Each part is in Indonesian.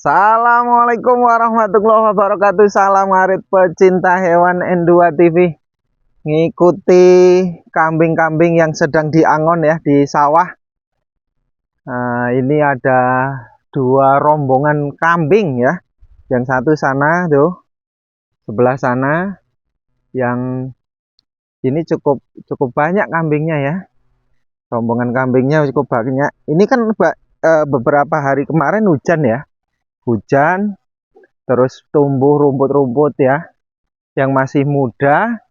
Assalamualaikum warahmatullahi wabarakatuh. Salam ngarit pecinta hewan N2 TV. Ngikuti kambing-kambing yang sedang diangon ya di sawah. Nah, ini ada dua rombongan kambing ya. Yang satu sana tuh, sebelah sana. Yang ini cukup banyak kambingnya ya. Rombongan kambingnya cukup banyak. Ini kan beberapa hari kemarin hujan ya. Hujan, terus tumbuh rumput-rumput ya yang masih muda.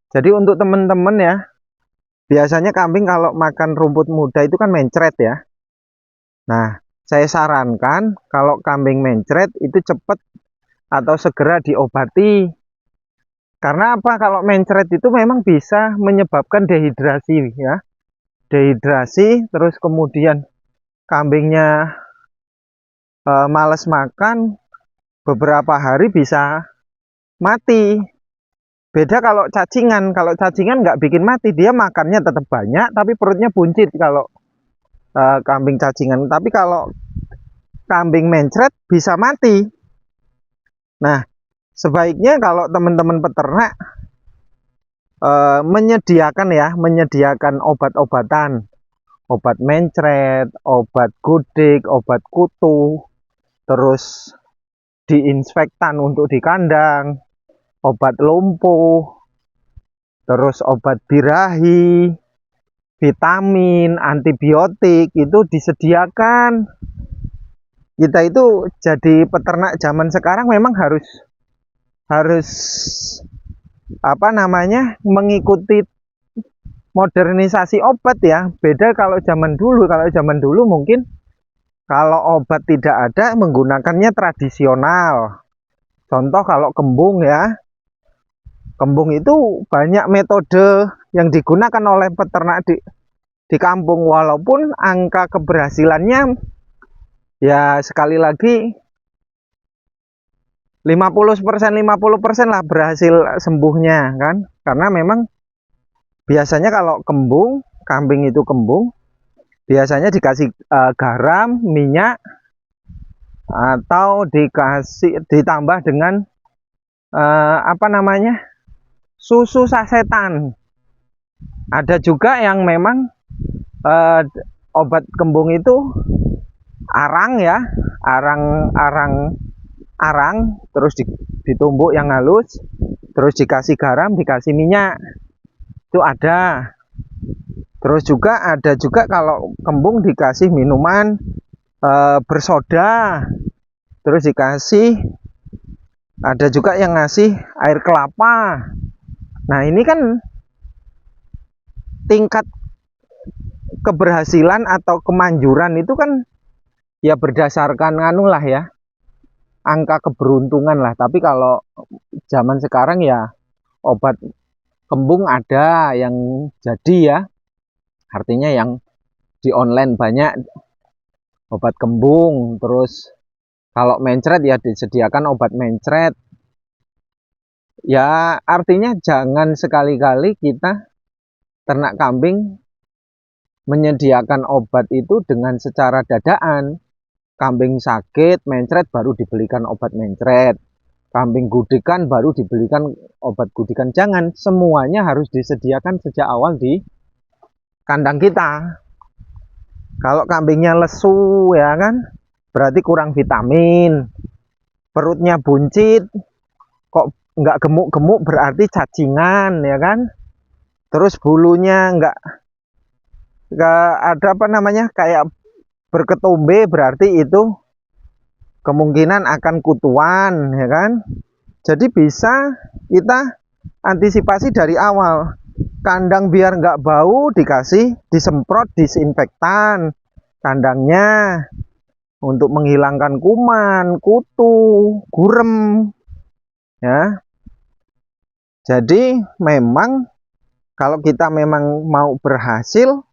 Jadi untuk teman-teman ya, biasanya kambing kalau makan rumput muda itu kan mencret ya. Nah, saya sarankan kalau kambing mencret itu cepat atau segera diobati. Karena apa? Kalau mencret itu memang bisa menyebabkan dehidrasi ya. Dehidrasi, terus kemudian kambingnya males makan, beberapa hari bisa mati. Beda kalau cacingan nggak bikin mati, dia makannya tetap banyak, tapi perutnya buncit kalau kambing cacingan. Tapi kalau kambing mencret bisa mati. Nah, sebaiknya kalau teman-teman peternak menyediakan obat-obatan, obat mencret, obat gudik, obat kutu, terus diinfektan untuk di kandang, obat lumpuh, terus obat birahi, vitamin, antibiotik itu disediakan. Kita itu jadi peternak zaman sekarang memang harus mengikuti modernisasi obat ya. Beda kalau zaman dulu. Kalau zaman dulu mungkin kalau obat tidak ada menggunakannya tradisional. Contoh kalau kembung ya. Kembung itu banyak metode yang digunakan oleh peternak di kampung, walaupun angka keberhasilannya ya sekali lagi 50% lah berhasil sembuhnya kan. Karena memang biasanya kalau kambing itu kembung biasanya dikasih garam, minyak, atau ditambah dengan susu sasetan. Ada juga yang memang obat kembung itu arang ya, arang terus ditumbuk yang halus, terus dikasih garam, dikasih minyak. Itu ada. Terus ada juga kalau kembung dikasih minuman bersoda, terus ada juga yang ngasih air kelapa. Nah, ini kan tingkat keberhasilan atau kemanjuran itu kan ya berdasarkan angka keberuntungan lah. Tapi kalau zaman sekarang ya obat kembung ada yang jadi ya. Artinya yang di online banyak obat kembung. Terus kalau mencret ya disediakan obat mencret. Ya artinya jangan sekali-kali kita ternak kambing menyediakan obat itu dengan secara dadaan. Kambing sakit, mencret baru dibelikan obat mencret. Kambing gudikan baru dibelikan obat gudikan. Jangan, semuanya harus disediakan sejak awal di kandang kita. Kalau kambingnya lesu ya kan, berarti kurang vitamin. Perutnya buncit, kok nggak gemuk-gemuk berarti cacingan ya kan. Terus bulunya nggak ada kayak berketombe, berarti itu kemungkinan akan kutuan ya kan. Jadi bisa kita antisipasi dari awal. Kandang biar nggak bau disemprot disinfektan kandangnya untuk menghilangkan kuman, kutu, gurem ya. Jadi memang kalau kita memang mau berhasil,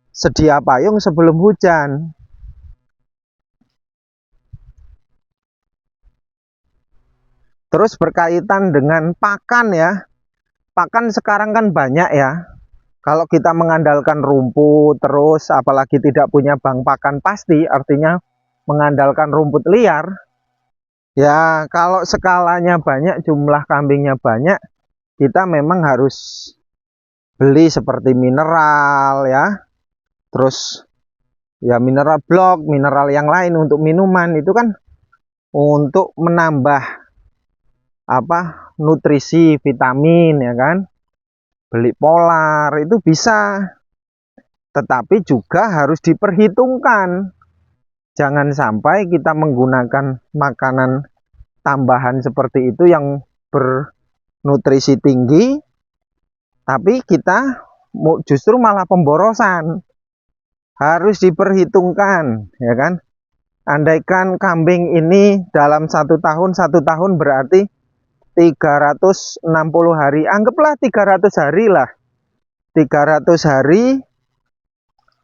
sedia payung sebelum hujan. Terus berkaitan dengan pakan ya. Pakan sekarang kan banyak ya. Kalau kita mengandalkan rumput terus apalagi tidak punya bank pakan pasti, artinya mengandalkan rumput liar, ya kalau skalanya banyak, jumlah kambingnya banyak, kita memang harus beli seperti mineral ya, terus ya mineral blok, mineral yang lain untuk minuman, itu kan untuk menambah nutrisi, vitamin ya kan. Beli polar itu bisa, tetapi juga harus diperhitungkan. Jangan sampai kita menggunakan makanan tambahan seperti itu yang bernutrisi tinggi, tapi kita justru malah pemborosan. Harus diperhitungkan, ya kan? Andaikan kambing ini dalam satu tahun berarti 360 hari. Anggaplah 300 hari lah. 300 hari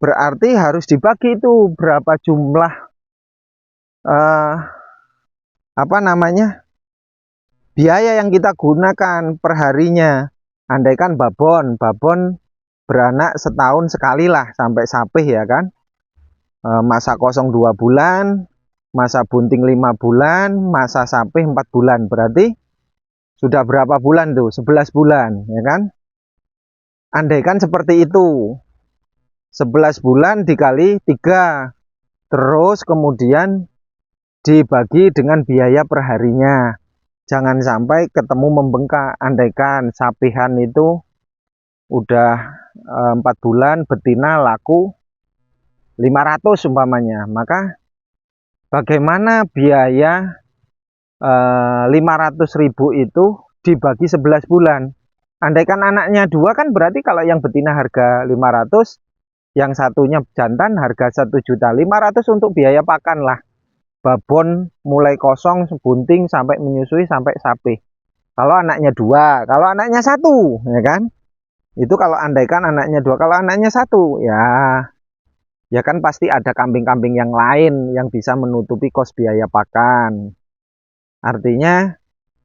berarti harus dibagi itu berapa jumlah biaya yang kita gunakan per harinya. Andaikan babon beranak setahun sekali lah sampai sapih ya kan. Masa kosong 2 bulan, masa bunting 5 bulan, masa sapih 4 bulan. Berarti sudah berapa bulan tuh? 11 bulan ya kan. Andaikan seperti itu, 11 bulan dikali 3, terus kemudian dibagi dengan biaya perharinya. Jangan sampai ketemu membengkak. Andaikan sapihan itu udah 4 bulan, betina laku 500 umpamanya, maka bagaimana biaya 500.000 itu dibagi 11 bulan. Andaikan anaknya 2 kan berarti kalau yang betina harga 500, yang satunya jantan harga 1.500.000 untuk biaya pakan lah. Babon mulai kosong, bunting sampai menyusui sampai sapih. Kalau anaknya 2, kalau anaknya 1, ya kan? Itu kalau andaikan anaknya 2, kalau anaknya 1, ya kan pasti ada kambing-kambing yang lain yang bisa menutupi kos biaya pakan. Artinya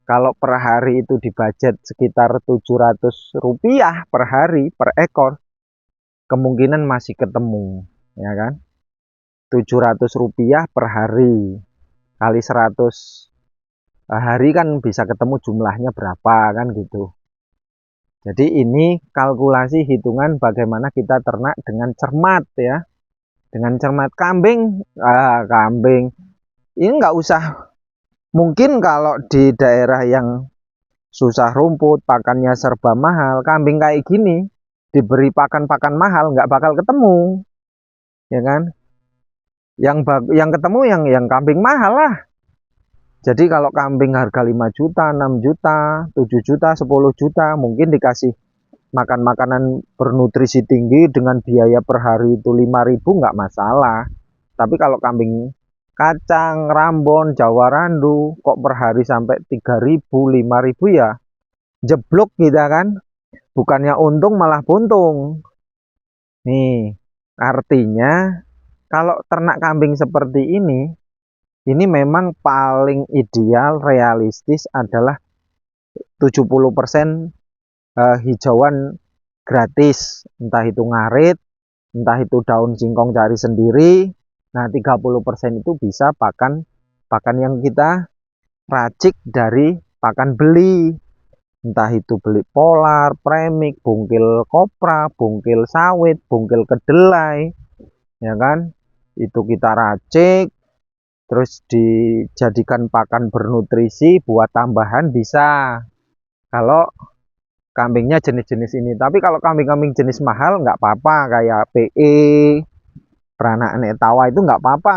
kalau per hari itu dibudget sekitar Rp700 per hari per ekor, kemungkinan masih ketemu, ya kan? Rp700 per hari kali 100 hari kan bisa ketemu jumlahnya berapa kan gitu. Jadi ini kalkulasi hitungan bagaimana kita ternak dengan cermat ya. Dengan cermat. Kambing ini nggak usah, mungkin kalau di daerah yang susah rumput, pakannya serba mahal, kambing kayak gini diberi pakan-pakan mahal nggak bakal ketemu, ya kan? Yang ketemu yang kambing mahal lah. Jadi kalau kambing harga 5 juta, 6 juta, 7 juta, 10 juta, mungkin dikasih makan makanan bernutrisi tinggi dengan biaya per hari itu 5.000 nggak masalah. Tapi kalau kambing kacang, rambon, Jawa Randu kok per hari sampai 3.000, 5.000 ya jeblok kita kan. Bukannya untung malah buntung. Nih, artinya kalau ternak kambing seperti ini memang paling ideal, realistis adalah 70% hijauan gratis, entah itu ngarit, entah itu daun singkong cari sendiri. Nah, 30% itu bisa pakan yang kita racik dari pakan beli, entah itu beli polar, premik, bungkil kopra, bungkil sawit, bungkil kedelai, ya kan? Itu kita racik, terus dijadikan pakan bernutrisi buat tambahan bisa. Kalau kambingnya jenis-jenis ini. Tapi kalau kambing-kambing jenis mahal nggak apa-apa, kayak PE, beranak tawa itu nggak apa-apa.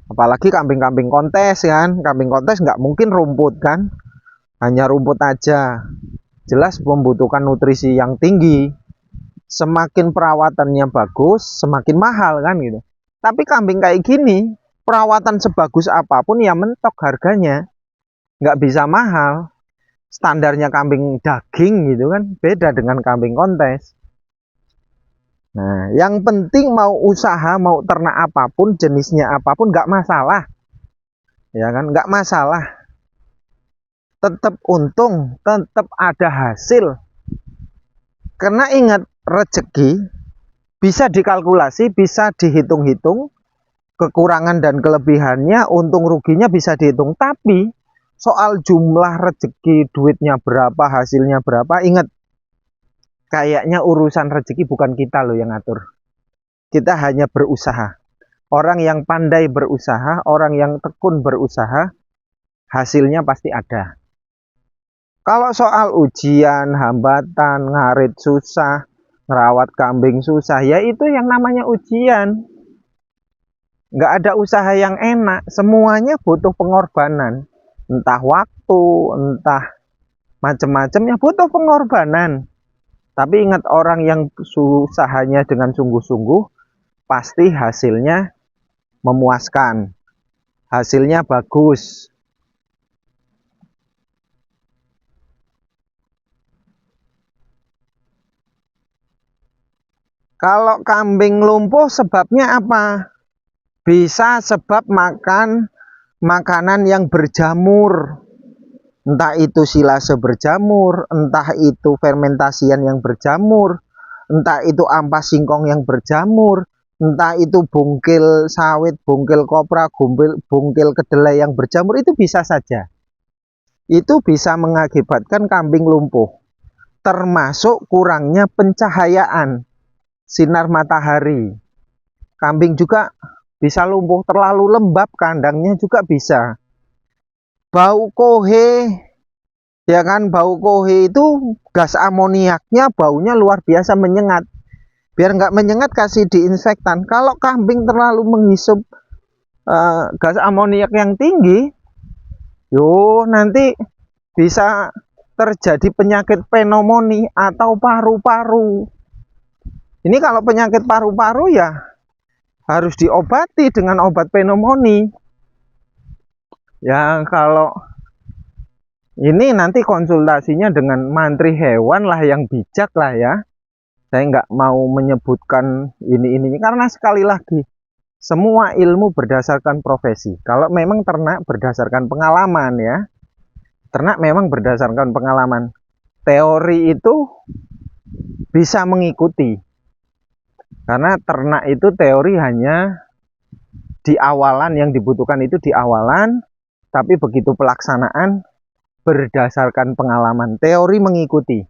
Apalagi kambing-kambing kontes kan, kambing kontes nggak mungkin rumput kan, hanya rumput aja. Jelas membutuhkan nutrisi yang tinggi. Semakin perawatannya bagus, semakin mahal kan gitu. Tapi kambing kayak gini, perawatan sebagus apapun ya mentok harganya, nggak bisa mahal. Standarnya kambing daging gitu kan, beda dengan kambing kontes. Nah, yang penting mau usaha, mau ternak apapun, jenisnya apapun, nggak masalah, ya kan, nggak masalah. Tetap untung, tetap ada hasil. Karena ingat, rezeki bisa dikalkulasi, bisa dihitung-hitung. kekurangan dan kelebihannya, untung ruginya bisa dihitung. Tapi soal jumlah rezeki, duitnya berapa, hasilnya berapa, ingat, kayaknya urusan rezeki bukan kita loh yang ngatur. Kita hanya berusaha. Orang yang pandai berusaha, orang yang tekun berusaha, hasilnya pasti ada. Kalau soal ujian, hambatan, ngarit susah, ngerawat kambing susah, ya itu yang namanya ujian. Nggak ada usaha yang enak, semuanya butuh pengorbanan. Entah waktu, entah macam-macamnya butuh pengorbanan. Tapi ingat, orang yang usahanya dengan sungguh-sungguh, pasti hasilnya memuaskan. Hasilnya bagus. Kalau kambing lumpuh sebabnya apa? Bisa sebab makan makanan yang berjamur. Entah itu silase berjamur, entah itu fermentasian yang berjamur, entah itu ampas singkong yang berjamur, entah itu bungkil sawit, bungkil kopra, bungkil kedelai yang berjamur, itu bisa saja. Itu bisa mengakibatkan kambing lumpuh. Termasuk kurangnya pencahayaan sinar matahari. Kambing juga bisa lumpuh, terlalu lembab kandangnya juga bisa. Bau kohe, ya kan, bau kohe itu gas amoniaknya baunya luar biasa menyengat. Biar nggak menyengat, kasih diinfektan. Kalau kambing terlalu menghisap gas amoniak yang tinggi, nanti bisa terjadi penyakit pneumonia atau paru-paru. Ini kalau penyakit paru-paru ya harus diobati dengan obat pneumonia. Ya kalau ini nanti konsultasinya dengan mantri hewan lah yang bijak lah ya. Saya nggak mau menyebutkan ini karena sekali lagi semua ilmu berdasarkan profesi. Kalau memang ternak berdasarkan pengalaman ya. Ternak memang berdasarkan pengalaman. Teori itu bisa mengikuti. Karena ternak itu teori hanya di awalan, yang dibutuhkan itu di awalan, tapi begitu pelaksanaan berdasarkan pengalaman. Teori mengikuti.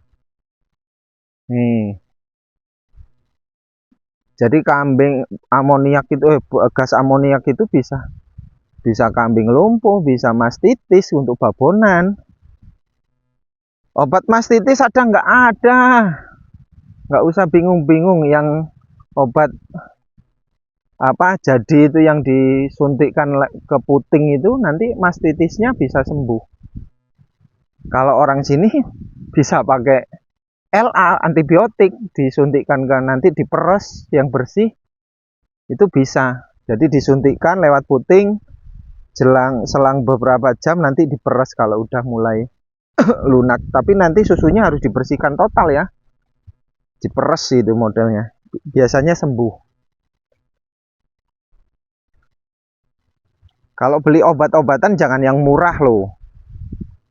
Nih. Jadi kambing amoniak itu gas amoniak itu bisa kambing lumpuh, bisa mastitis untuk babonan. Obat mastitis ada nggak? Ada. Nggak usah bingung-bingung. Yang obat apa jadi itu yang disuntikkan ke puting itu, nanti mastitisnya bisa sembuh. Kalau orang sini bisa pakai LA, antibiotik, disuntikkan ke, nanti diperes yang bersih, itu bisa. Jadi disuntikkan lewat puting, selang beberapa jam nanti diperes kalau udah mulai lunak. Tapi nanti susunya harus dibersihkan total ya, diperes itu modelnya, biasanya sembuh. Kalau beli obat-obatan jangan yang murah loh.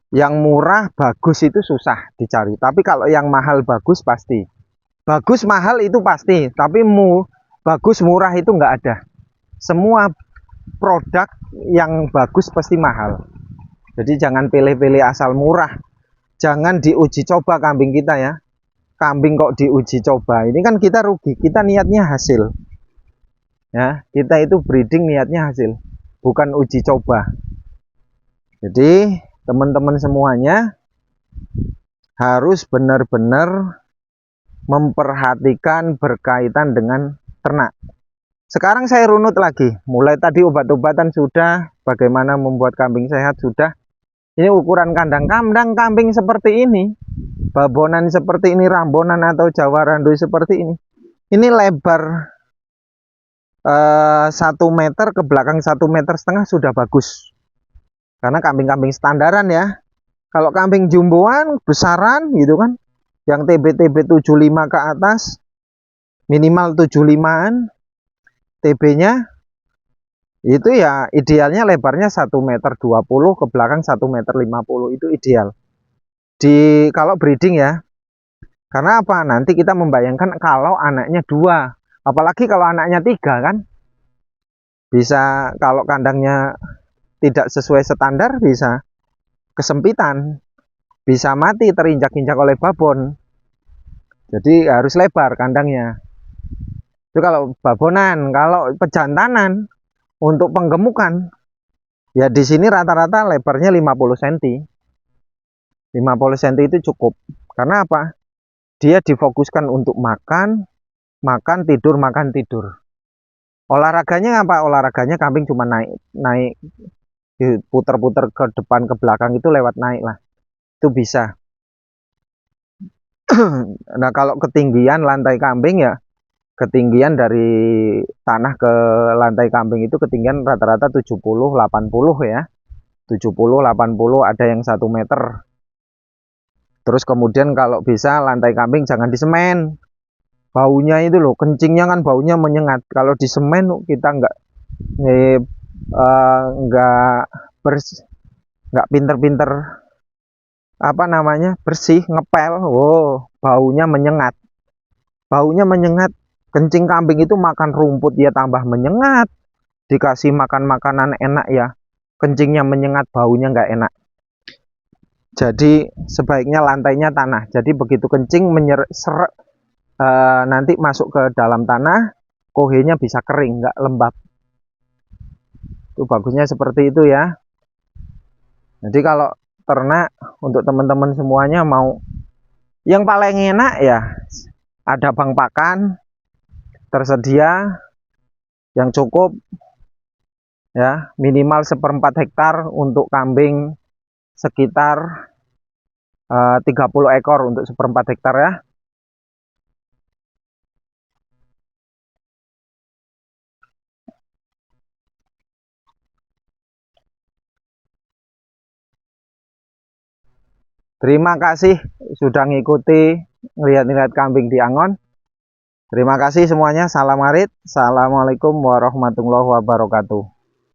Yang murah bagus itu susah dicari, tapi kalau yang mahal bagus pasti. Bagus mahal itu pasti, tapi bagus murah itu nggak ada. Semua produk yang bagus pasti mahal. Jadi jangan pilih-pilih asal murah. Jangan diuji coba kambing kita ya. Kambing kok diuji coba, ini kan kita rugi. Kita niatnya hasil ya, kita itu breeding niatnya hasil, bukan uji coba. Jadi teman-teman semuanya harus benar-benar memperhatikan berkaitan dengan ternak. Sekarang saya runut lagi, mulai tadi obat-obatan sudah, bagaimana membuat kambing sehat sudah. Ini ukuran kandang kambing seperti ini, babonan seperti ini, rambonan atau Jawa Randu seperti ini. Ini lebar 1 meter ke belakang 1,5 meter sudah bagus. Karena kambing-kambing standaran ya. Kalau kambing jumboan, besaran gitu kan, yang TB 75 ke atas, minimal 75-an TB-nya, itu ya idealnya lebarnya 1,20 meter ke belakang 1,50 meter, itu ideal. Kalau breeding ya. Karena apa? Nanti kita membayangkan kalau anaknya 2, apalagi kalau anaknya 3 kan. Bisa kalau kandangnya tidak sesuai standar bisa kesempitan, bisa mati terinjak-injak oleh babon. Jadi harus lebar kandangnya. Itu kalau babonan. Kalau pejantanan untuk penggemukan, ya di sini rata-rata lebarnya 50 cm. 50 cm itu cukup. Karena apa? Dia difokuskan untuk makan, makan tidur, makan tidur. Olahraganya apa? Olahraganya kambing cuma naik puter-puter ke depan ke belakang itu lewat naik lah. Itu bisa. Nah, kalau ketinggian lantai kambing ya ketinggian dari tanah ke lantai kambing itu ketinggian rata-rata 70-80 ya. 70-80 ada yang 1 meter. Terus kemudian kalau bisa lantai kambing jangan di semen. Baunya itu loh, kencingnya kan baunya menyengat. Kalau di semen kita nggak pinter-pinter apa namanya bersih ngepel. Oh, baunya menyengat. Baunya menyengat. Kencing kambing itu makan rumput dia tambah menyengat. Dikasih makan makanan enak ya, kencingnya menyengat, baunya nggak enak. Jadi sebaiknya lantainya tanah. Jadi begitu kencing nanti masuk ke dalam tanah, kohenya bisa kering, nggak lembab. Itu bagusnya seperti itu ya. Jadi kalau ternak untuk teman-teman semuanya mau yang paling enak ya ada bang pakan tersedia yang cukup ya, minimal 1/4 hektar untuk kambing sekitar 30 ekor untuk 1/4 hektar ya. Terima kasih sudah ngikuti ngelihat-ngelihat kambing di Angon. Terima kasih semuanya. Salam arit. Assalamualaikum warahmatullahi wabarakatuh.